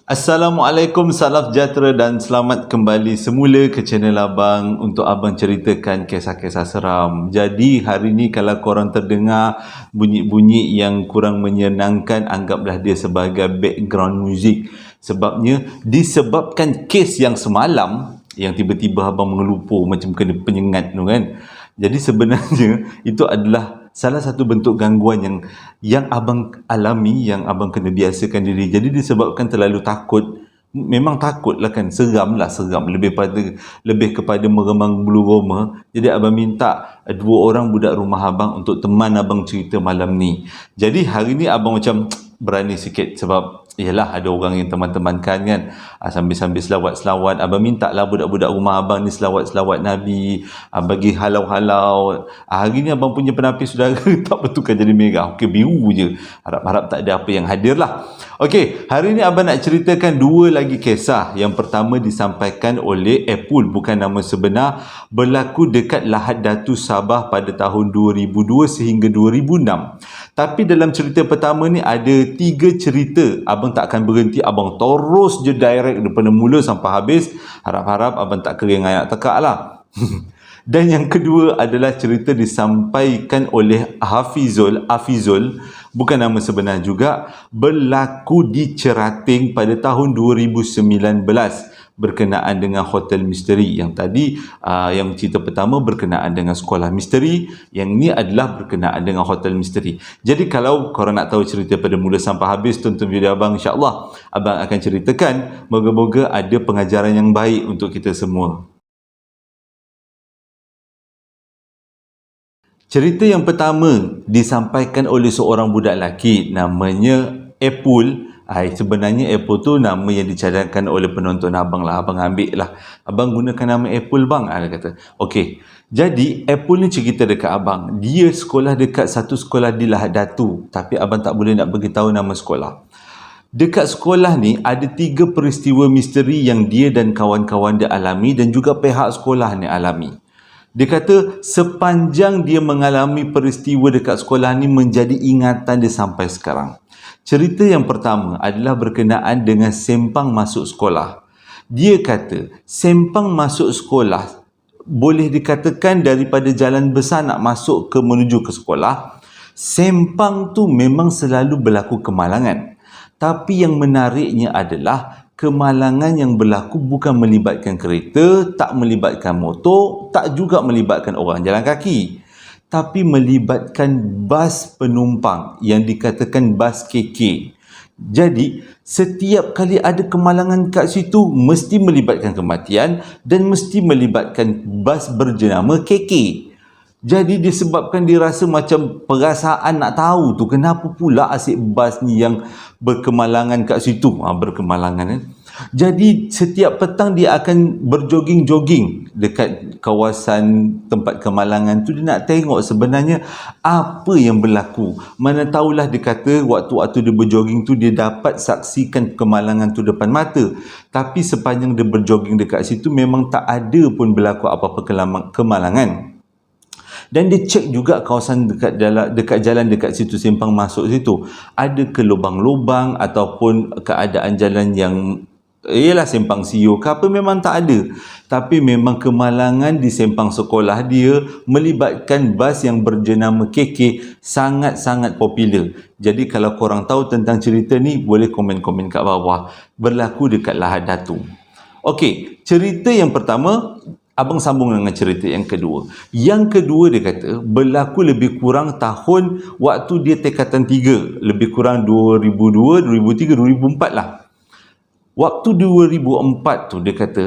Assalamualaikum, salam sejahtera dan selamat kembali semula ke channel Abang untuk Abang ceritakan kisah-kisah seram. Jadi hari ni kalau korang terdengar bunyi-bunyi yang kurang menyenangkan, anggaplah dia sebagai background music. Sebabnya disebabkan kes yang semalam yang tiba-tiba Abang mengelupur macam kena penyengat tu kan. Jadi sebenarnya itu adalah salah satu bentuk gangguan yang abang alami, yang abang kena biasakan diri. Jadi disebabkan terlalu takut, memang takut lah kan, seram, lebih kepada meremang bulu roma. Jadi abang minta dua orang budak rumah abang untuk teman abang cerita malam ni. Jadi hari ni abang macam berani sikit sebab yalah ada orang yang teman-temankan kan, sambil-sambil selawat-selawat. Abang minta lah budak-budak rumah abang ni selawat-selawat Nabi, bagi halau-halau. Hari ni abang punya penapis saudara tak bertukar jadi merah, okey, biru je. Harap-harap tak ada apa yang hadir lah. Okey, hari ni abang nak ceritakan dua lagi kisah. Yang pertama disampaikan oleh Apple, bukan nama sebenar, berlaku dekat Lahad Datu Sabah pada tahun 2002 sehingga 2006. Tapi dalam cerita pertama ni ada 3 cerita. Abang tak akan berhenti, abang terus je direct daripada mula sampai habis. Harap-harap abang tak kering ayat tekak lah. Dan yang kedua adalah cerita disampaikan oleh Hafizul, bukan nama sebenar juga, berlaku di Cerating pada tahun 2019 berkenaan dengan hotel misteri. Yang tadi yang cerita pertama berkenaan dengan sekolah misteri, yang ni adalah berkenaan dengan hotel misteri. Jadi kalau korang nak tahu cerita pada mula sampai habis, tonton video abang, insya-Allah abang akan ceritakan. Moga-moga ada pengajaran yang baik untuk kita semua. Cerita yang pertama disampaikan oleh seorang budak lelaki namanya Apple. Sebenarnya Apple tu nama yang dicadangkan oleh penonton abang lah. Abang ambil lah, abang gunakan nama Apple bang, dia kata. Okey, jadi Apple ni cerita dekat abang, dia sekolah dekat satu sekolah di Lahad Datu, tapi abang tak boleh nak beritahu nama sekolah. Dekat sekolah ni ada 3 peristiwa misteri yang dia dan kawan-kawan dia alami, dan juga pihak sekolah ni alami. Dia kata sepanjang dia mengalami peristiwa dekat sekolah ni menjadi ingatan dia sampai sekarang. Cerita yang pertama adalah berkenaan dengan sempang masuk sekolah. Dia kata sempang masuk sekolah boleh dikatakan daripada jalan besar nak masuk ke menuju ke sekolah. Sempang tu memang selalu berlaku kemalangan. Tapi yang menariknya adalah kemalangan yang berlaku bukan melibatkan kereta, tak melibatkan motor, tak juga melibatkan orang jalan kaki, tapi melibatkan bas penumpang yang dikatakan bas KK. Jadi setiap kali ada kemalangan kat situ mesti melibatkan kematian dan mesti melibatkan bas berjenama KK. Jadi disebabkan dia rasa macam perasaan nak tahu tu kenapa pula asyik bas ni yang berkemalangan kat situ. Berkemalangan kan. Jadi setiap petang dia akan berjoging-joging dekat kawasan tempat kemalangan tu. Dia nak tengok sebenarnya apa yang berlaku. Mana tahulah dia kata waktu-waktu dia berjoging tu dia dapat saksikan kemalangan tu depan mata. Tapi sepanjang dia berjoging dekat situ memang tak ada pun berlaku apa-apa kemalangan. Dan dia cek juga kawasan dekat jalan dekat situ, simpang masuk situ, ada ke lubang-lubang ataupun keadaan jalan yang ialah sempang siur ke apa, memang tak ada. Tapi memang kemalangan di sempang sekolah dia melibatkan bas yang berjenama KK sangat-sangat popular. Jadi kalau korang tahu tentang cerita ni, boleh komen-komen kat bawah. Berlaku dekat Lahad Datu. Okey, cerita yang pertama abang sambung dengan cerita yang kedua. Yang kedua dia kata berlaku lebih kurang tahun waktu dia tingkatan 3, lebih kurang 2002, 2003, 2004 lah. Waktu 2004 tu dia kata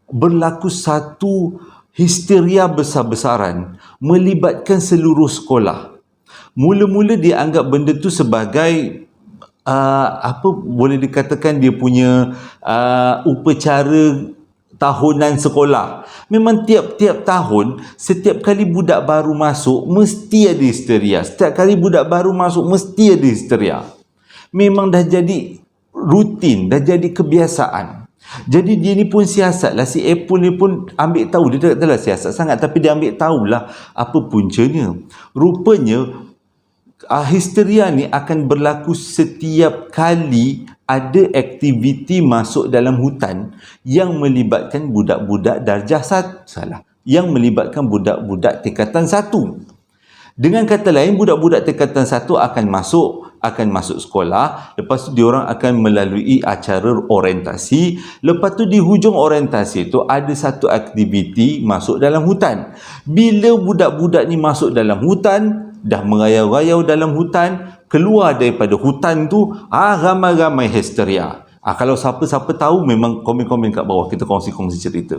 berlaku satu histeria besar-besaran melibatkan seluruh sekolah. Mula-mula dia anggap benda tu sebagai apa boleh dikatakan dia punya upacara tahunan sekolah. Memang tiap-tiap tahun, setiap kali budak baru masuk mesti ada histeria. Setiap kali budak baru masuk mesti ada histeria. Memang dah jadi rutin, dah jadi kebiasaan. Jadi dia ni pun siasat lah, si Apple ni pun ambil tahu, dia tak adalah siasat sangat, tapi dia ambil tahulah apa puncanya. Rupanya histeria ni akan berlaku setiap kali ada aktiviti masuk dalam hutan yang melibatkan budak-budak darjah yang melibatkan budak-budak tingkatan 1. Dengan kata lain, budak-budak tingkatan 1 akan masuk sekolah, lepas tu diorang akan melalui acara orientasi, lepas tu di hujung orientasi tu ada satu aktiviti masuk dalam hutan. Bila budak-budak ni masuk dalam hutan, dah merayau-rayau dalam hutan, keluar daripada hutan tu, ramai-ramai histeria. Kalau siapa-siapa tahu, memang komen-komen kat bawah, kita kongsi-kongsi cerita.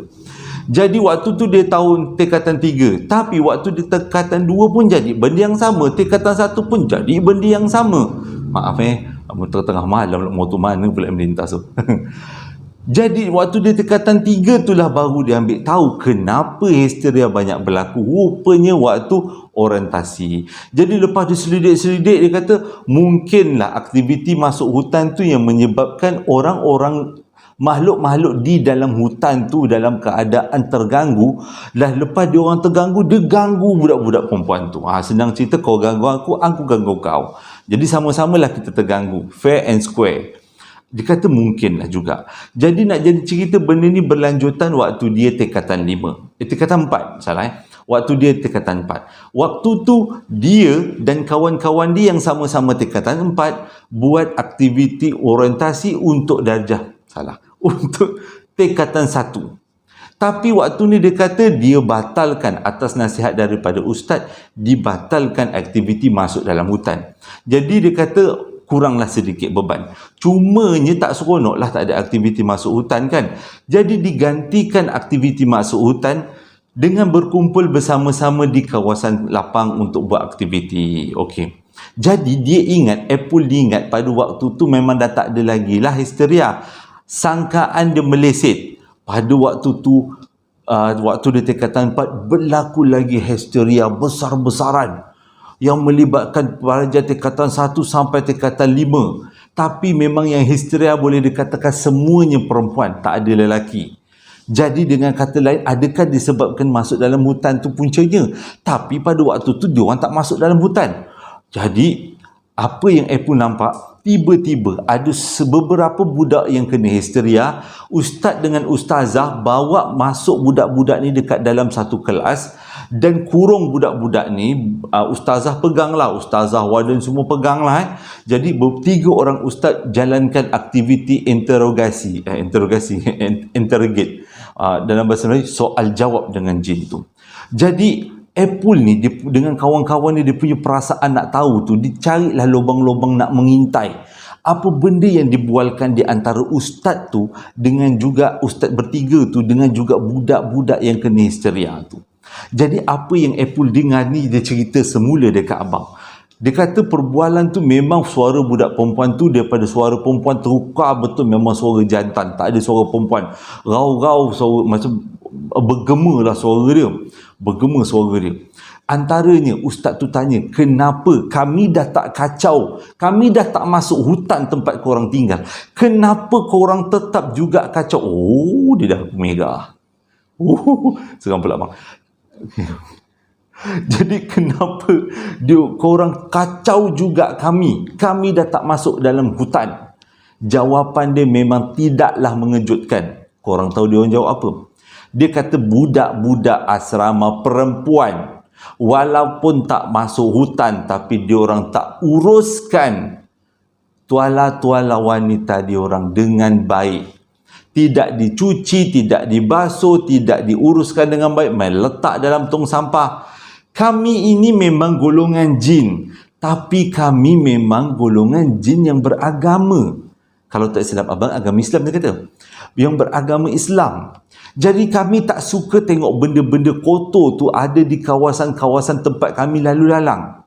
Jadi waktu tu dia tahun tingkatan 3, tapi waktu dia tingkatan 2 pun jadi benda yang sama, tingkatan 1 pun jadi benda yang sama. Maaf tengah malam motor mana pula melintas tu. Jadi waktu dia tingkatan 3 tu lah baru dia ambil tahu kenapa histeria banyak berlaku. Rupanya waktu orientasi. Jadi lepas dia selidik-selidik, dia kata mungkinlah aktiviti masuk hutan tu yang menyebabkan orang-orang, makhluk-makhluk di dalam hutan tu dalam keadaan terganggu. Dah lepas dia orang terganggu, dia ganggu budak-budak perempuan tu. Senang cerita, kau ganggu aku ganggu kau. Jadi sama-samalah kita terganggu. Fair and square. Dia kata mungkinlah juga. Jadi nak jadi cerita, benda ni berlanjutan waktu dia tingkatan 5. Tingkatan 4, Waktu dia tingkatan 4. Waktu tu dia dan kawan-kawan dia yang sama-sama tingkatan 4 buat aktiviti orientasi untuk darjah untuk tingkatan 1. Tapi waktu ni dia kata dia batalkan atas nasihat daripada ustaz, dibatalkan aktiviti masuk dalam hutan. Jadi dia kata kuranglah sedikit beban. Cumanya tak seronoklah tak ada aktiviti masuk hutan kan. Jadi digantikan aktiviti masuk hutan dengan berkumpul bersama-sama di kawasan lapang untuk buat aktiviti. Okey. Jadi dia ingat, Apple diingat pada waktu tu memang dah tak ada lagi lah histeria. Sangkaan dia meleset. Pada waktu tu, waktu dia tingkatan 4, berlaku lagi histeria besar-besaran yang melibatkan pelajar tingkatan 1 sampai tingkatan 5. Tapi memang yang histeria boleh dikatakan semuanya perempuan, tak ada lelaki. Jadi dengan kata lain, adakah disebabkan masuk dalam hutan tu puncanya? Tapi pada waktu tu dia orang tak masuk dalam hutan. Jadi apa yang Apple nampak, tiba-tiba ada beberapa budak yang kena histeria. Ustaz dengan ustazah bawa masuk budak-budak ni dekat dalam satu kelas dan kurung budak-budak ni. Ustazah peganglah, ustazah, warden semua peganglah. Jadi 3 orang ustaz jalankan aktiviti interrogate. Dalam bahasa Melayu, soal jawab dengan jin tu. Jadi Apple ni dengan kawan-kawan ni, dia punya perasaan nak tahu tu, dicarilah lubang-lubang nak mengintai apa benda yang dibualkan di antara ustaz tu dengan juga ustaz bertiga tu dengan juga budak-budak yang kena histeria tu. Jadi apa yang Apple dengar ni, dia cerita semula dekat abang. Dia kata perbualan tu memang suara budak perempuan tu daripada suara perempuan terukar betul, memang suara jantan, tak ada suara perempuan. Rau-rau suara, macam bergema lah suara dia. Bergema suara dia. Antaranya ustaz tu tanya, kenapa kami dah tak kacau, kami dah tak masuk hutan tempat korang tinggal, kenapa korang tetap juga kacau? Oh, dia dah merah. Seram pula bang. Jadi kenapa korang kacau juga kami dah tak masuk dalam hutan? Jawapan dia memang tidaklah mengejutkan. Korang tahu dia orang jawab apa? Dia kata budak-budak asrama perempuan walaupun tak masuk hutan, tapi dia orang tak uruskan tuala-tuala wanita dia orang dengan baik. Tidak dicuci, tidak dibasuh, tidak diuruskan dengan baik, main letak dalam tong sampah. Kami ini memang golongan jin, tapi kami memang golongan jin yang beragama. Kalau tak silap abang, agama Islam dia kata. Yang beragama Islam. Jadi kami tak suka tengok benda-benda kotor tu ada di kawasan-kawasan tempat kami lalu lalang.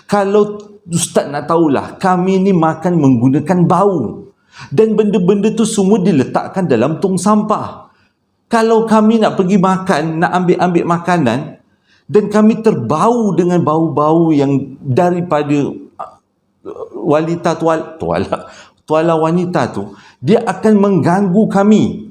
Kalau ustaz nak tahulah, kami ni makan menggunakan bau. Dan benda-benda tu semua diletakkan dalam tong sampah. Kalau kami nak pergi makan, nak ambil-ambil makanan, dan kami terbau dengan bau-bau yang daripada tuala wanita tu, dia akan mengganggu kami,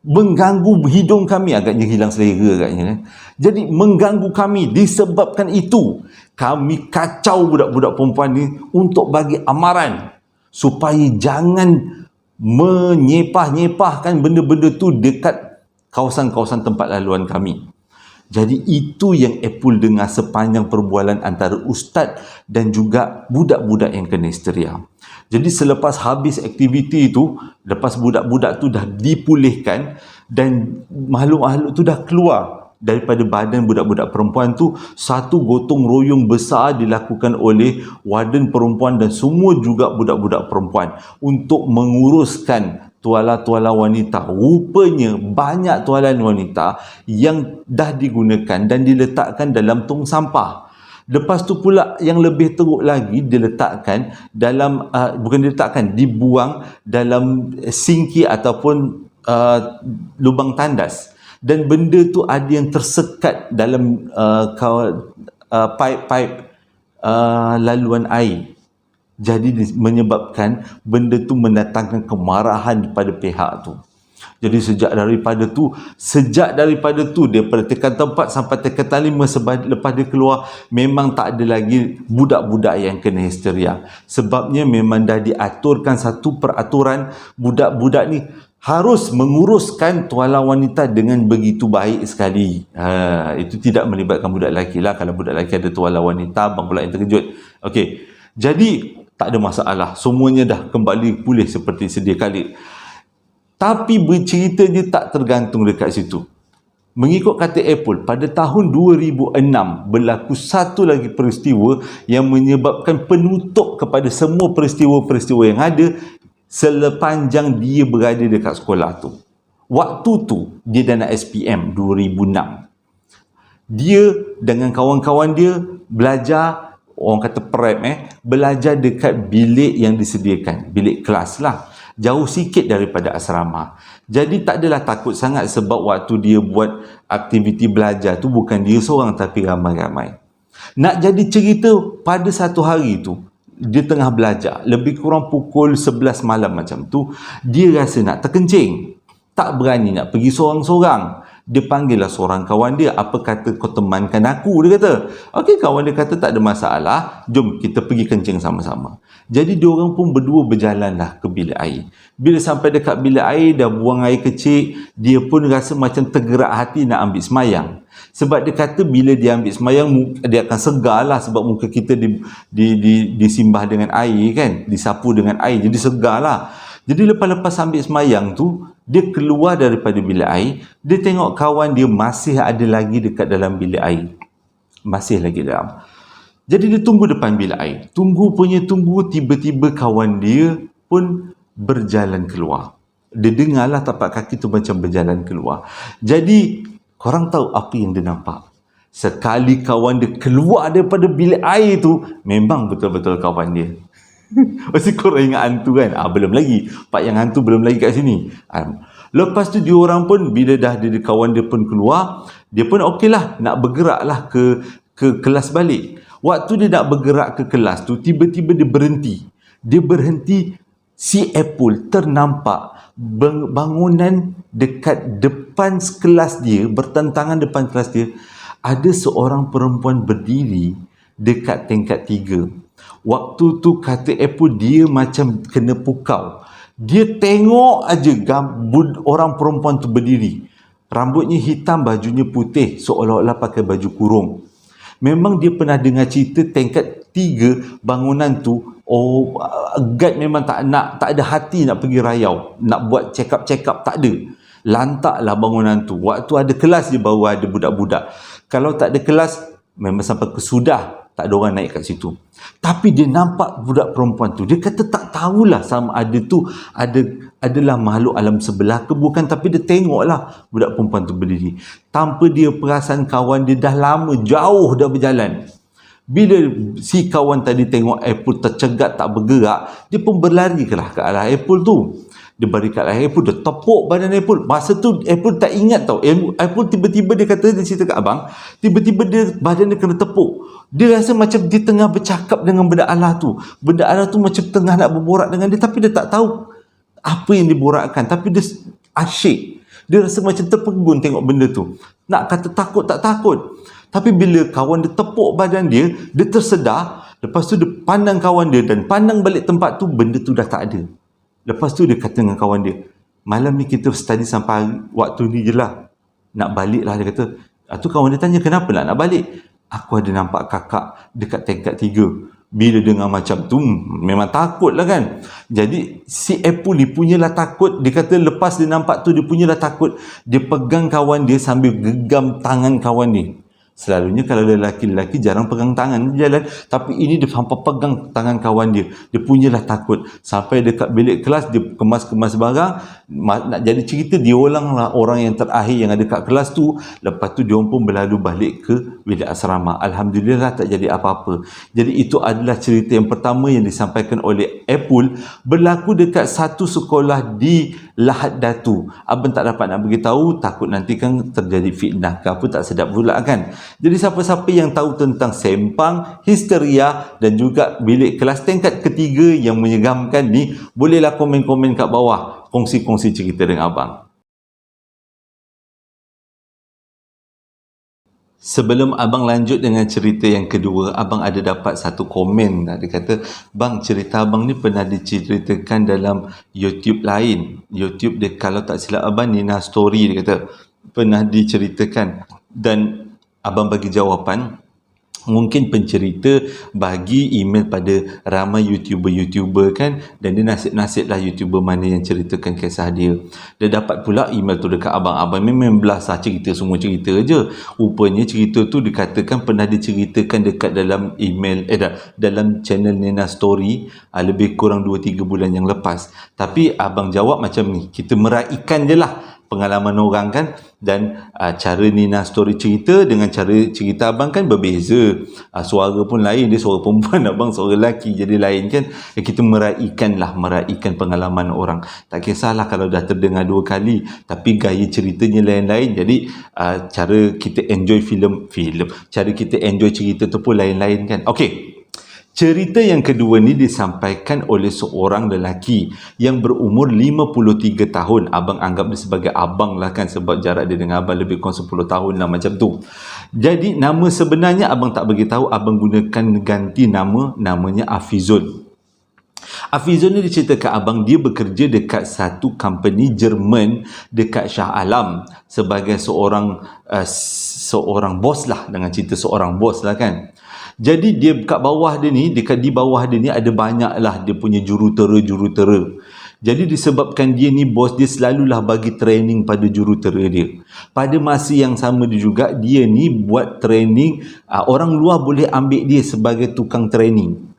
mengganggu hidung kami. Agaknya hilang selera agaknya kan. Jadi mengganggu kami. Disebabkan itu kami kacau budak-budak perempuan ni untuk bagi amaran supaya jangan menyepah-nyepahkan benda-benda tu dekat kawasan-kawasan tempat laluan kami. Jadi itu yang Apple dengar sepanjang perbualan antara ustaz dan juga budak-budak yang kena histeria. Jadi selepas habis aktiviti itu, lepas budak-budak tu dah dipulihkan dan makhluk-makhluk tu dah keluar daripada badan budak-budak perempuan tu, satu gotong royong besar dilakukan oleh warden perempuan dan semua juga budak-budak perempuan untuk menguruskan tuala-tuala wanita. Rupanya banyak tualan wanita yang dah digunakan dan diletakkan dalam tong sampah. Lepas tu pula yang lebih teruk lagi, diletakkan dalam bukan diletakkan, dibuang dalam sinki ataupun lubang tandas. Dan benda tu ada yang tersekat dalam pipe-pipe laluan air. Jadi menyebabkan benda tu mendatangkan kemarahan pada pihak tu. Jadi sejak daripada tu daripada tekan tempat sampai tekan 5 lepas dia keluar, memang tak ada lagi budak-budak yang kena histeria. Sebabnya memang dah diaturkan satu peraturan, budak-budak ni harus menguruskan tuala wanita dengan begitu baik sekali. Itu tidak melibatkan budak lelaki lah. Kalau budak lelaki ada tuala wanita, abang pula yang terkejut. Okey, jadi tak ada masalah. Semuanya dah kembali pulih seperti sedia kali. Tapi bercerita dia tak tergantung dekat situ. Mengikut kata Apple, pada tahun 2006 berlaku satu lagi peristiwa yang menyebabkan penutup kepada semua peristiwa-peristiwa yang ada sepanjang dia berada dekat sekolah tu. Waktu tu dia dah nak SPM 2006. Dia dengan kawan-kawan dia belajar, orang kata prep belajar dekat bilik yang disediakan, bilik kelas lah, jauh sikit daripada asrama. Jadi tak adalah takut sangat sebab waktu dia buat aktiviti belajar tu bukan dia seorang tapi ramai-ramai. Nak jadi cerita, pada satu hari tu dia tengah belajar, lebih kurang pukul 11 malam macam tu, dia rasa nak terkencing, tak berani nak pergi seorang-seorang. Dia panggil lah seorang kawan dia, apa kata kau temankan aku, dia kata. Okey, kawan dia kata tak ada masalah, jom kita pergi kencing sama-sama. Jadi diorang pun berdua berjalanlah ke bilik air. Bila sampai dekat bilik air, dah buang air kecil, dia pun rasa macam tergerak hati nak ambil semayang. Sebab dia kata bila dia ambil semayang, dia akan segar lah, sebab muka kita disimbah dengan air kan, disapu dengan air, jadi segar lah. Jadi lepas-lepas ambil semayang tu, dia keluar daripada bilik air, dia tengok kawan dia masih ada lagi dekat dalam bilik air. Masih lagi dalam. Jadi dia tunggu depan bilik air. Tunggu, tiba-tiba kawan dia pun berjalan keluar. Dia dengarlah tapak kaki tu macam berjalan keluar. Jadi, korang tahu apa yang dia nampak? Sekali kawan dia keluar daripada bilik air tu, memang betul-betul kawan dia. Mesti korang ingat hantu kan? Belum lagi. Pak yang hantu belum lagi kat sini. Lepas tu diorang pun, bila dah dia kawan dia pun keluar, dia pun okey lah, nak bergerak lah ke kelas balik. Waktu dia nak bergerak ke kelas tu, tiba-tiba dia berhenti. Dia berhenti, si Apple ternampak bangunan dekat depan kelas dia, bertentangan depan kelas dia, ada seorang perempuan berdiri dekat tingkat 3. Waktu tu kata Apple, dia macam kena pukau. Dia tengok aja orang perempuan tu berdiri. Rambutnya hitam, bajunya putih, seolah-olah pakai baju kurung. Memang dia pernah dengar cerita tingkat 3 bangunan tu, guard memang tak ada hati nak pergi rayau, nak buat check up, tak ada. Lantaklah bangunan tu. Waktu ada kelas je baru ada budak-budak. Kalau tak ada kelas, memang sampai kesudah tak ada orang naik kat situ. Tapi dia nampak budak perempuan tu. Dia kata tak tahulah sama ada tu adalah makhluk alam sebelah ke bukan, tapi dia tengoklah budak perempuan tu berdiri. Tanpa dia perasan, kawan dia dah lama jauh dah berjalan. Bila si kawan tadi tengok Apple tercegat tak bergerak, dia pun berlari ke arah Apple tu. Dia balik kat leher Apple, dia tepuk badan Apple. Masa tu Apple tak ingat tau. Apple tiba-tiba dia kata, dia cerita kat abang, tiba-tiba badan dia kena tepuk. Dia rasa macam dia tengah bercakap dengan benda Allah tu. Benda Allah tu macam tengah nak berborak dengan dia, tapi dia tak tahu apa yang diborakkan. Tapi dia asyik. Dia rasa macam terpegun tengok benda tu. Nak kata takut, tak takut. Tapi bila kawan dia tepuk badan dia, dia tersedar. Lepas tu dia pandang kawan dia dan pandang balik tempat tu, benda tu dah tak ada. Lepas tu dia kata dengan kawan dia, malam ni kita study sampai waktu ni je lah. Nak balik lah, dia kata. Tu kawan dia tanya, kenapa nak balik? Aku ada nampak kakak dekat tingkat 3. Bila dengar macam tu, memang takut lah kan. Jadi si Apple ni punyalah takut. Dia kata lepas dia nampak tu, dia punyalah takut. Dia pegang kawan dia sambil genggam tangan kawan dia. Selalunya kalau lelaki-lelaki jarang pegang tangan dia jalan, tapi ini dia hampa pegang tangan kawan dia. Dia punyalah takut. Sampai dekat bilik kelas, dia kemas-kemas barang. Nak jadi cerita, dia lah orang yang terakhir yang ada kat kelas tu. Lepas tu dia pun berlalu balik ke bilik asrama. Alhamdulillah tak jadi apa-apa. Jadi itu adalah cerita yang pertama yang disampaikan oleh Apple, berlaku dekat satu sekolah di Lahad Datu. Abang tak dapat nak beritahu, takut nanti kan terjadi fitnah ke apa, tak sedap pula kan. Jadi siapa-siapa yang tahu tentang sempang, histeria dan juga bilik kelas tingkat ketiga yang menyegamkan ni, bolehlah komen-komen kat bawah, kongsi-kongsi cerita dengan abang. Sebelum abang lanjut dengan cerita yang kedua, abang ada dapat satu komen. Dia kata, bang, cerita abang ni pernah diceritakan dalam YouTube lain. YouTube dia, kalau tak silap abang, Nina Story, dia kata pernah diceritakan. Dan abang bagi jawapan, mungkin pencerita bagi email pada ramai YouTuber kan, dan dia nasib-nasib lah YouTuber mana yang ceritakan kisah dia. Dia dapat pula email tu dekat abang. Abang memang belasah cerita, semua cerita je. Rupanya cerita tu dikatakan pernah diceritakan dekat dalam email, dalam channel Nina Story lebih kurang 2-3 bulan yang lepas. Tapi abang jawab macam ni, kita meraihkan je lah pengalaman orang kan, dan cara Nina Story cerita dengan cara cerita abang kan berbeza. Suara pun lain, dia suara perempuan, abang suara lelaki, jadi lain kan. Kita meraihkan pengalaman orang. Tak kisahlah kalau dah terdengar 2 kali, tapi gaya ceritanya lain-lain. Jadi cara kita enjoy filem, cara kita enjoy cerita tu pun lain-lain kan. Okey. Cerita yang kedua ni disampaikan oleh seorang lelaki yang berumur 53 tahun. Abang anggap dia sebagai abang lah kan, sebab jarak dia dengan abang lebih kurang 10 tahun lah macam tu. Jadi nama sebenarnya abang tak beritahu, abang gunakan ganti namanya Afizul. Afizul ni dicerita kat abang, dia bekerja dekat satu company Jerman dekat Shah Alam sebagai seorang bos lah, dengan cerita seorang bos lah kan. Jadi dia kat bawah dia ni, di bawah dia ni ada banyak lah dia punya jurutera. Jadi disebabkan dia ni bos, dia selalulah bagi training pada jurutera dia. Pada masa yang sama juga, dia ni buat training, orang luar boleh ambil dia sebagai tukang training.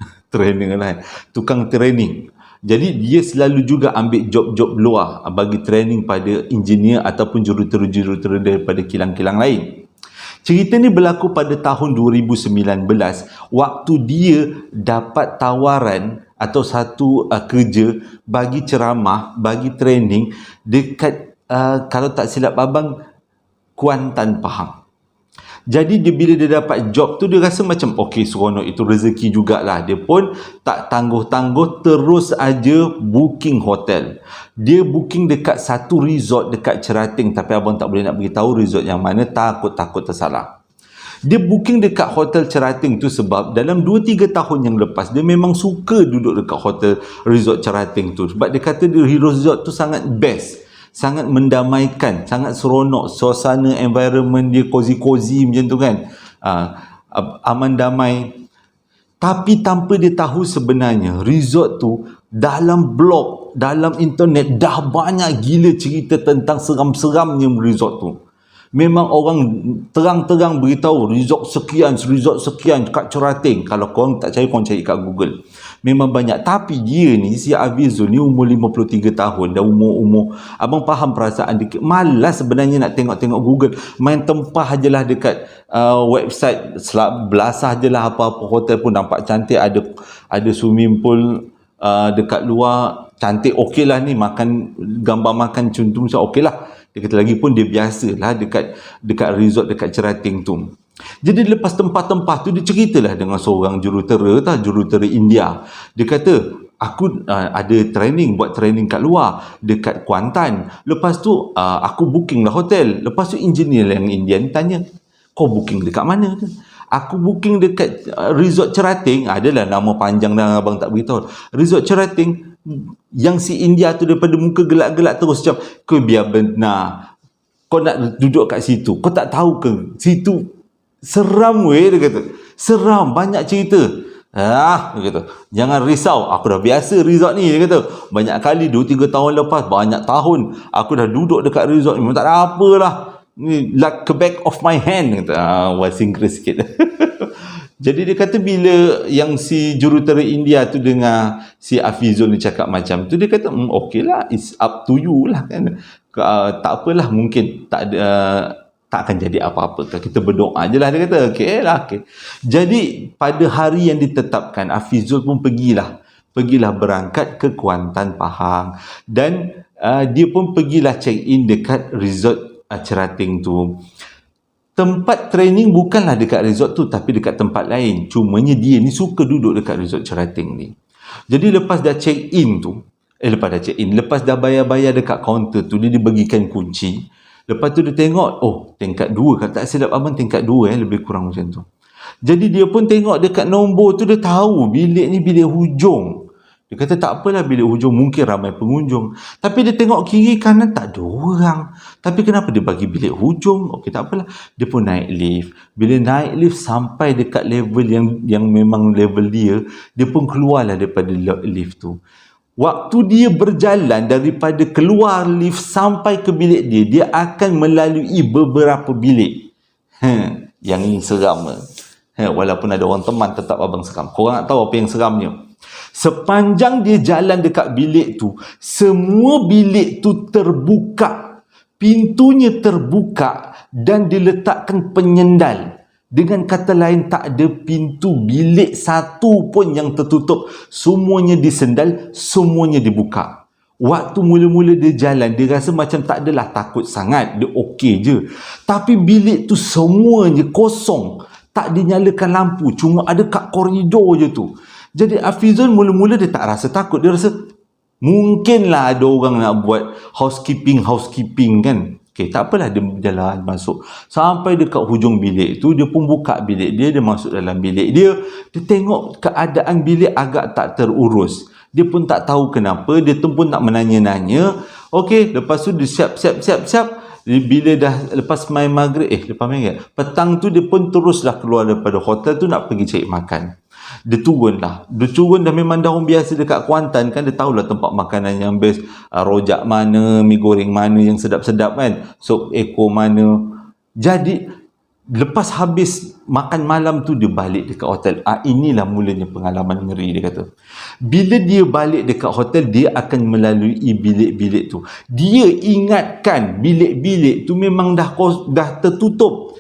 Tukang training. Jadi dia selalu juga ambil job-job luar, bagi training pada engineer ataupun jurutera-jurutera daripada kilang-kilang lain. Cerita ni berlaku pada tahun 2019, waktu dia dapat tawaran atau satu kerja bagi ceramah, bagi training dekat kalau tak silap abang, Kuantan, Pahang. Jadi bila dia dapat job tu, dia rasa macam okey, seronok, itu rezeki jugalah. Dia pun tak tangguh-tangguh, terus aja booking hotel. Dia booking dekat satu resort dekat Cerating, tapi abang tak boleh nak beritahu resort yang mana, takut tersalah. Dia booking dekat hotel Cerating tu sebab dalam 2-3 tahun yang lepas dia memang suka duduk dekat hotel resort Cerating tu, sebab dia kata resort tu sangat best, sangat mendamaikan, sangat seronok, suasana environment dia cozy macam tu kan, aman damai. Tapi tanpa dia tahu sebenarnya resort tu dalam blog, dalam internet dah banyak gila cerita tentang seram-seramnya resort tu. Memang orang terang-terang beritahu resort sekian kat Cerating. Kalau korang tak cari, korang cari kat Google. Memang banyak. Tapi dia ni, si Afizul ni umur 53 tahun. Dan umur abang faham perasaan dia. Malas sebenarnya nak tengok-tengok Google. Main tempah je lah dekat website. Belasah je lah apa-apa hotel pun nampak cantik. Ada swimming pool dekat luar. Cantik, okey lah ni. Gambar makan contoh macam okey lah. Dia kata lagi pun dia biasalah dekat resort dekat Cerating tu. Jadi lepas tempah-tempah tu, dia ceritalah dengan seorang jurutera India. Dia kata, aku ada buat training kat luar dekat Kuantan. Lepas tu aku booking lah hotel. Lepas tu engineer yang Indian tanya, Kau booking dekat mana tu? Aku booking dekat resort Cerating. Adalah nama panjang dan abang tak beritahu. Resort Cerating yang si India tu daripada muka gelak-gelak terus macam, kau biar benar. Kau nak duduk kat situ. Kau tak tahu ke situ seram weh, dia kata. Seram, banyak cerita. Dia kata, jangan risau, aku dah biasa resort ni, dia kata. Banyak kali 2-3 tahun lepas, banyak tahun aku dah duduk dekat resort ni, tak ada apalah. Ni like the back of my hand, kata. Bahasa Inggeris sikit. Jadi dia kata bila yang si jurutera India tu dengar si Hafizul ni cakap macam tu, dia kata okey lah, it's up to you lah kan. Tak apalah, mungkin tak ada, tak akan jadi apa-apa. Kita berdoa je lah, dia kata. Okey lah, okey. Jadi pada hari yang ditetapkan, Hafizul pun pergilah berangkat ke Kuantan, Pahang, dan dia pun pergilah check in dekat resort Cerating tu. Tempat training bukanlah dekat resort tu, tapi dekat tempat lain. Cumanya dia ni suka duduk dekat resort Cerating ni. Jadi lepas dah check in tu, lepas dah bayar-bayar dekat kaunter tu, dia dibagikan kunci. Lepas tu dia tengok, oh tingkat 2, kalau tak silap abang tingkat 2 lebih kurang macam tu. Jadi dia pun tengok dekat nombor tu, dia tahu bilik ni bilik hujung. Dia kata tak apalah, bilik hujung mungkin ramai pengunjung. Tapi dia tengok kiri kanan tak ada orang. Tapi kenapa dia bagi bilik hujung? Okey, tak apalah. Dia pun naik lift. Bila naik lift sampai dekat level yang memang level dia pun keluarlah daripada lift tu. Waktu dia berjalan daripada keluar lift sampai ke bilik dia akan melalui beberapa bilik. Yang ini seram. Walaupun ada orang teman, tetap abang seram. Korang nak tahu apa yang seramnya? Sepanjang dia jalan dekat bilik tu, semua bilik tu terbuka. Pintunya terbuka dan diletakkan penyendal. Dengan kata lain, tak ada pintu bilik satu pun yang tertutup. Semuanya disendal, semuanya dibuka. Waktu mula-mula dia jalan, dia rasa macam tak adalah takut sangat. Dia okey je. Tapi bilik tu semuanya kosong. Tak dinyalakan lampu. Cuma ada kat koridor je tu. Jadi Hafizul mula-mula dia tak rasa takut. Dia rasa mungkinlah ada orang nak buat housekeeping kan. Okey, tak apalah, dia berjalan masuk. Sampai dekat hujung bilik tu, dia pun buka bilik dia masuk dalam bilik dia. Dia tengok keadaan bilik agak tak terurus. Dia pun tak tahu kenapa. Dia pun tak menanya-nanya. Okey, lepas tu dia siap. Bila dah lepas main maghrib, petang tu dia pun teruslah keluar daripada hotel tu nak pergi cari makan. Dia turun dah, memang dah orang biasa dekat Kuantan kan, dia tahulah tempat makanan yang best, rojak mana, mi goreng mana yang sedap-sedap kan, sup ekor mana. Jadi lepas habis makan malam tu, dia balik dekat hotel. Inilah mulanya pengalaman ngeri, dia kata. Bila dia balik dekat hotel, dia akan melalui bilik-bilik tu. Dia ingatkan bilik-bilik tu memang dah tertutup.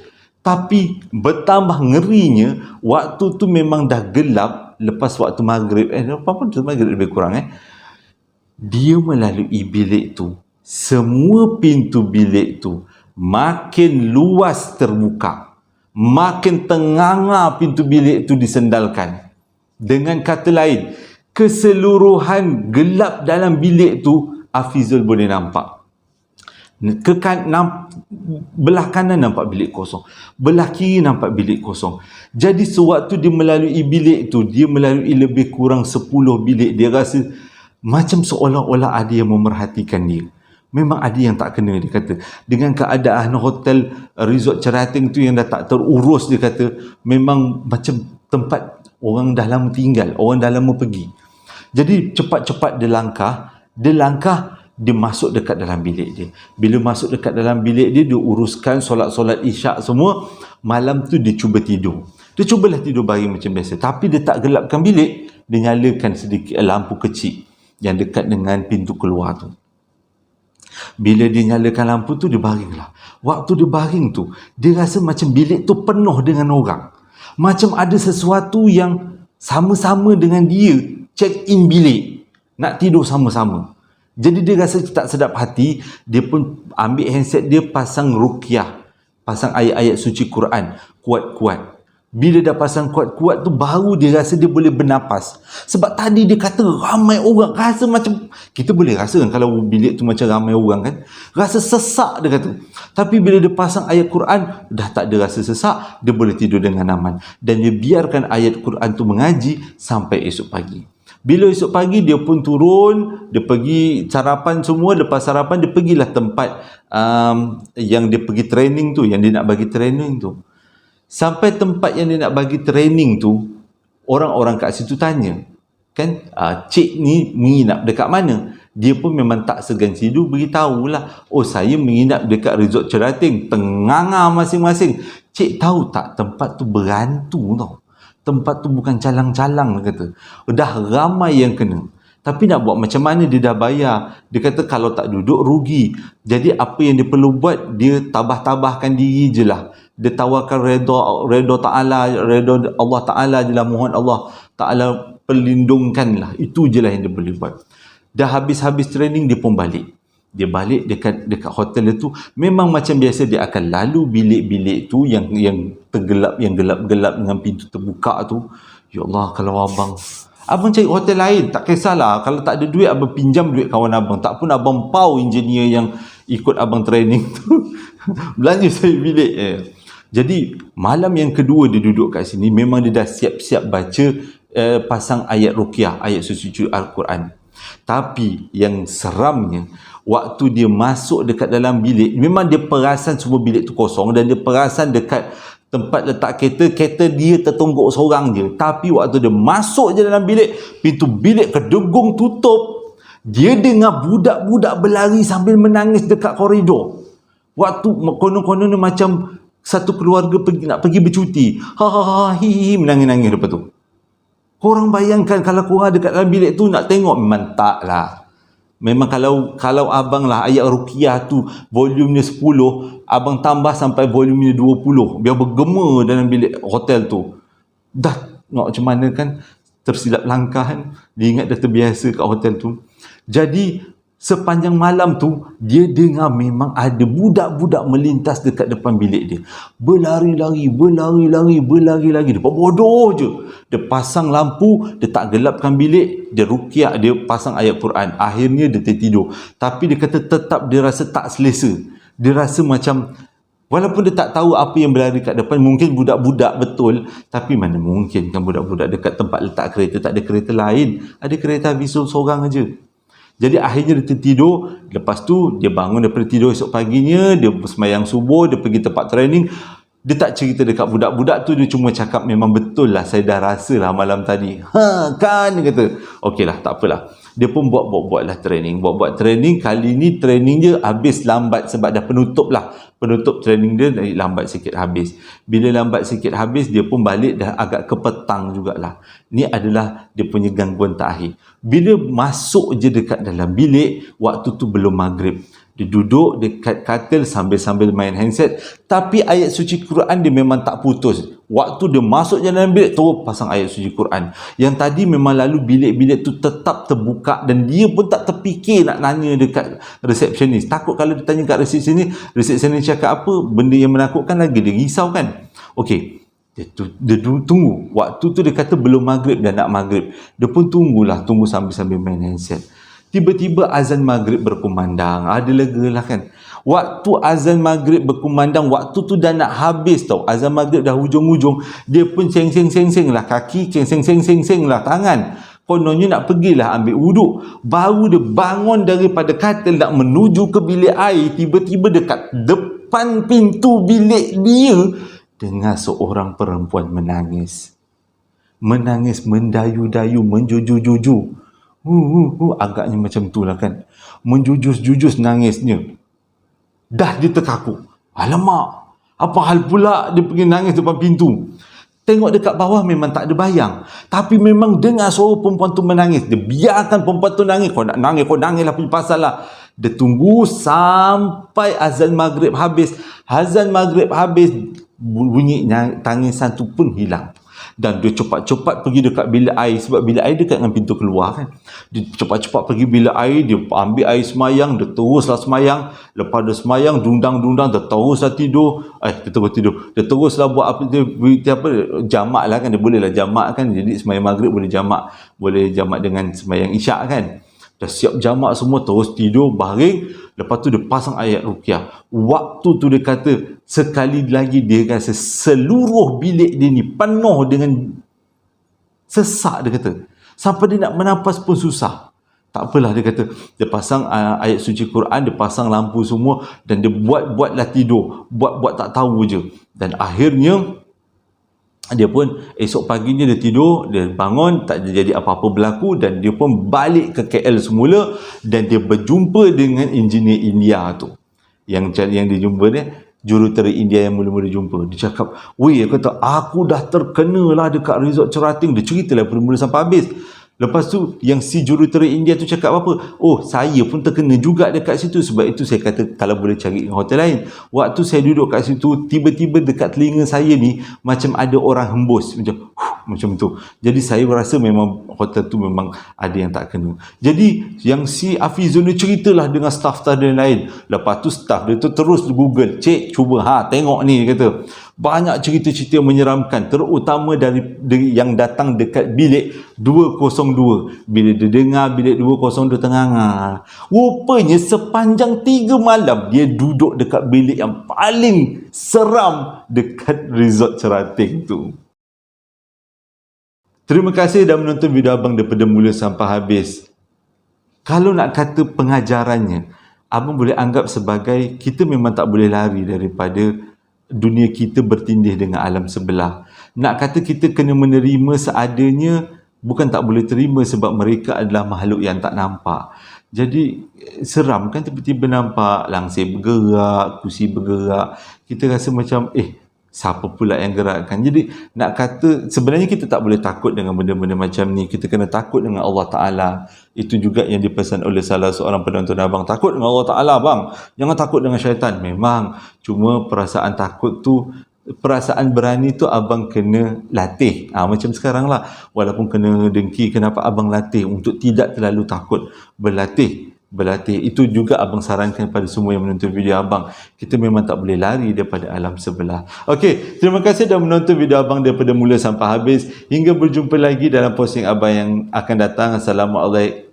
Tapi bertambah ngerinya, waktu tu memang dah gelap, lepas waktu maghrib, maghrib lebih kurang dia melalui bilik tu. Semua pintu bilik tu makin luas terbuka. Makin tenganga pintu bilik tu disendalkan. Dengan kata lain, keseluruhan gelap dalam bilik tu, Hafizul boleh nampak. Belah kanan nampak bilik kosong, belah kiri nampak bilik kosong. Jadi sewaktu dia melalui bilik tu, dia melalui lebih kurang 10 bilik. Dia rasa macam seolah-olah ada yang memerhatikan dia. Memang ada yang tak kena, dia kata. Dengan keadaan hotel resort Cerating tu yang dah tak terurus, dia kata memang macam tempat orang dah lama tinggal, orang dah lama pergi. Jadi cepat-cepat dia masuk dekat dalam bilik dia. Bila masuk dekat dalam bilik dia, dia uruskan solat-solat isyak semua. Malam tu dia cuba tidur. Dia cubalah tidur baring macam biasa. Tapi dia tak gelapkan bilik. Dia nyalakan sedikit lampu kecil yang dekat dengan pintu keluar tu. Bila dia nyalakan lampu tu, dia baringlah. Waktu dia baring tu, dia rasa macam bilik tu penuh dengan orang. Macam ada sesuatu yang sama-sama dengan dia check in bilik. Nak tidur sama-sama. Jadi dia rasa tak sedap hati, dia pun ambil handset dia, pasang ruqyah, pasang ayat-ayat suci Quran kuat-kuat. Bila dah pasang kuat-kuat tu, baru dia rasa dia boleh bernapas. Sebab tadi dia kata ramai orang, rasa macam, kita boleh rasa kan kalau bilik tu macam ramai orang kan, rasa sesak dia kata. Tapi bila dia pasang ayat Quran, dah tak ada rasa sesak, dia boleh tidur dengan aman. Dan dia biarkan ayat Quran tu mengaji sampai esok pagi. Bila esok pagi dia pun turun, dia pergi sarapan semua, lepas sarapan dia pergilah tempat yang dia pergi training tu, yang dia nak bagi training tu. Sampai tempat yang dia nak bagi training tu, orang-orang kat situ tanya, kan, cik ni menginap dekat mana? Dia pun memang tak segan sidu beritahulah, oh saya menginap dekat Resort Cerating, Tenganga masing-masing. Cik tahu tak, tempat tu berantu tau. Tempat tu bukan calang-calang, dia kata. Dah ramai yang kena. Tapi nak buat macam mana, dia dah bayar. Dia kata kalau tak duduk rugi. Jadi apa yang dia perlu buat, dia tabah-tabahkan diri je lah. Dia tawarkan redha Ta'ala, redha Allah Ta'ala je lah. Mohon Allah Ta'ala perlindungkan lah. Itu je lah yang dia boleh buat. Dah habis-habis training, dia pun balik. Dia balik dekat hotel itu. Memang macam biasa dia akan lalu bilik-bilik tu yang tergelap, yang gelap-gelap dengan pintu terbuka tu. Ya Allah, kalau abang cari hotel lain, tak kisahlah. Kalau tak ada duit, abang pinjam duit kawan abang. Tak pun abang pau engineer yang ikut abang training tu. Belanja saya bilik. Jadi, malam yang kedua dia duduk kat sini, memang dia dah siap-siap baca pasang ayat ruqyah, ayat suci Al-Quran. Tapi, yang seramnya, waktu dia masuk dekat dalam bilik, memang dia perasan semua bilik tu kosong dan dia perasan dekat tempat letak kereta dia tertungguk seorang je. Tapi waktu dia masuk je dalam bilik, pintu bilik kedegung tutup, dia dengar budak-budak berlari sambil menangis dekat koridor. Waktu konon-konon macam satu keluarga nak pergi bercuti. Menangis-nangis lepas tu. Korang bayangkan kalau korang dekat dalam bilik tu nak tengok, memang tak lah. Memang kalau abang lah ayat ruqyah tu volumenya 10, abang tambah sampai volumenya 20 biar bergema dalam bilik hotel tu. Dah nak macam mana kan, tersilap langkah kan. Dia ingat dah terbiasa kat hotel tu. Jadi sepanjang malam tu dia dengar memang ada budak-budak melintas dekat depan bilik dia. Berlari-lari. Dia bodoh je. Dia pasang lampu, dia tak gelapkan bilik, dia ruqyah, dia pasang ayat Quran. Akhirnya dia tertidur. Tapi dia kata tetap dia rasa tak selesa. Dia rasa macam, walaupun dia tak tahu apa yang berlari kat depan, mungkin budak-budak betul, tapi mana mungkin kan budak-budak dekat tempat letak kereta, tak ada kereta lain. Ada kereta Visul seorang aja. Jadi akhirnya dia tertidur. Lepas tu dia bangun daripada tidur esok paginya, dia sembahyang subuh, dia pergi tempat training. Dia tak cerita dekat budak-budak tu, dia cuma cakap memang betul lah, saya dah rasa lah malam tadi. Kan, dia kata. Okey lah, tak apalah. Dia pun buat lah training. Buat training. Kali ni training dia habis lambat sebab dah penutup lah. Penutup training dia lambat sikit habis. Bila lambat sikit habis, dia pun balik dah agak ke petang jugalah. Ni adalah dia punya gangguan terakhir. Bila masuk je dekat dalam bilik, waktu tu belum maghrib. Dia duduk dekat katil sambil-sambil main handset. Tapi ayat suci Quran dia memang tak putus. Waktu dia masuk je dalam bilik, terus pasang ayat suci Quran. Yang tadi memang lalu bilik-bilik tu tetap terbuka dan dia pun tak terfikir nak nanya dekat resepsionis. Takut kalau dia tanya kat resepsionis cakap apa, benda yang menakutkan lagi, dia risau kan. Okey. Dia tunggu. Waktu tu dia kata belum maghrib dan nak maghrib. Dia pun tunggu sambil-sambil main handset. Tiba-tiba azan maghrib berkumandang. Ada lega lah kan. Waktu azan maghrib berkumandang, waktu tu dah nak habis tau. Azan maghrib dah hujung-hujung. Dia pun seng-seng lah kaki, seng-seng lah tangan. Kononnya nak pergilah ambil wuduk. Baru dia bangun daripada katil nak menuju ke bilik air. Tiba-tiba dekat depan pintu bilik dia, dengar seorang perempuan menangis. Menangis, mendayu-dayu, menjuju-juju. Agaknya macam tu lah kan. Menjujus-jujus nangisnya. Dah dia terkaku. Alamak, apa hal pula dia pergi nangis depan pintu. Tengok dekat bawah memang tak ada bayang. Tapi memang dengar suara perempuan tu menangis. Dia biarkan perempuan tu nangis. Kau nak nangis, kau nangis lah, punya pasal lah. Dia tunggu sampai azan maghrib habis. Azan maghrib habis, bunyi tangisan tu pun hilang. Dan dia cepat-cepat pergi dekat bilik air, sebab bilik air dekat dengan pintu keluar kan. Dia cepat-cepat pergi bilik air, dia ambil air semayang, dia teruslah semayang. Lepas dia semayang, dundang-dundang, dia teruslah tidur. Dia teruslah buat apa jamak lah kan. Dia bolehlah jamak kan. Jadi semayang maghrib boleh jamak dengan semayang isyak kan. Dah siap jamak semua, terus tidur, baring. Lepas tu dia pasang ayat ruqyah. Waktu tu dia kata, sekali lagi dia rasa seluruh bilik dia ni penuh dengan sesak, dia kata. Sampai dia nak menampas pun susah. Tak apalah, dia kata. Dia pasang ayat suci Quran, dia pasang lampu semua, dan dia buatlah tidur. Buat tak tahu je. Dan akhirnya, dia pun esok paginya dia tidur, dia bangun, tak jadi apa-apa berlaku, dan dia pun balik ke KL semula, dan dia berjumpa dengan engineer India tu. Yang dia jumpa ni, jurutera India yang mula-mula jumpa. Dia cakap, weh, aku kata, aku dah terkena lah dekat resort Cerating. Dia ceritalah mula-mula sampai habis. Lepas tu, yang si jurutera India tu cakap apa? Oh, saya pun terkena juga dekat situ. Sebab itu saya kata, kalau boleh cari hotel lain. Waktu saya duduk kat situ, tiba-tiba dekat telinga saya ni, macam ada orang hembus. Macam tu. Jadi saya rasa memang hotel tu memang ada yang tak kena. Jadi, yang si Hafizul ni ceritalah dengan staff-staff dia lain. Lepas tu, staff dia tu terus Google. Cik, cuba, tengok ni, kata. Banyak cerita-cerita menyeramkan, terutama dari yang datang dekat bilik 202. Bila dia dengar bilik 202 tengah, rupanya sepanjang 3 malam dia duduk dekat bilik yang paling seram dekat resort Cerating tu. Terima kasih dah menonton video abang daripada mula sampai habis. Kalau nak kata pengajarannya, abang boleh anggap sebagai kita memang tak boleh lari daripada dunia kita bertindih dengan alam sebelah. Nak kata kita kena menerima seadanya, bukan tak boleh terima, sebab mereka adalah makhluk yang tak nampak. Jadi seram kan, tiba-tiba nampak langsir bergerak, kursi bergerak. Kita rasa macam siapa pula yang gerakkan. Jadi nak kata sebenarnya kita tak boleh takut dengan benda-benda macam ni. Kita kena takut dengan Allah Ta'ala. Itu juga yang dipesan oleh salah seorang penonton abang. Takut dengan Allah Ta'ala bang, jangan takut dengan syaitan. Memang, cuma perasaan takut tu, perasaan berani tu abang kena latih. Macam sekarang lah, walaupun kena dengki, kenapa abang latih untuk tidak terlalu takut. Berlatih. Itu juga abang sarankan pada semua yang menonton video abang. Kita memang tak boleh lari daripada alam sebelah. Okey, terima kasih dah menonton video abang daripada mula sampai habis. Hingga berjumpa lagi dalam posting abang yang akan datang.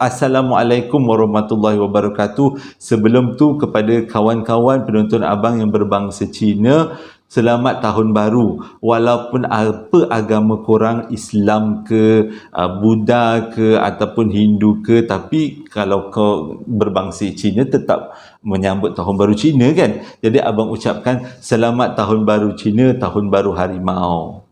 Assalamualaikum warahmatullahi wabarakatuh. Sebelum tu, kepada kawan-kawan penonton abang yang berbangsa Cina, selamat tahun baru. Walaupun apa agama korang, Islam ke, Buddha ke, ataupun Hindu ke, tapi kalau kau berbangsa Cina tetap menyambut tahun baru Cina kan. Jadi abang ucapkan selamat tahun baru Cina, tahun baru harimau.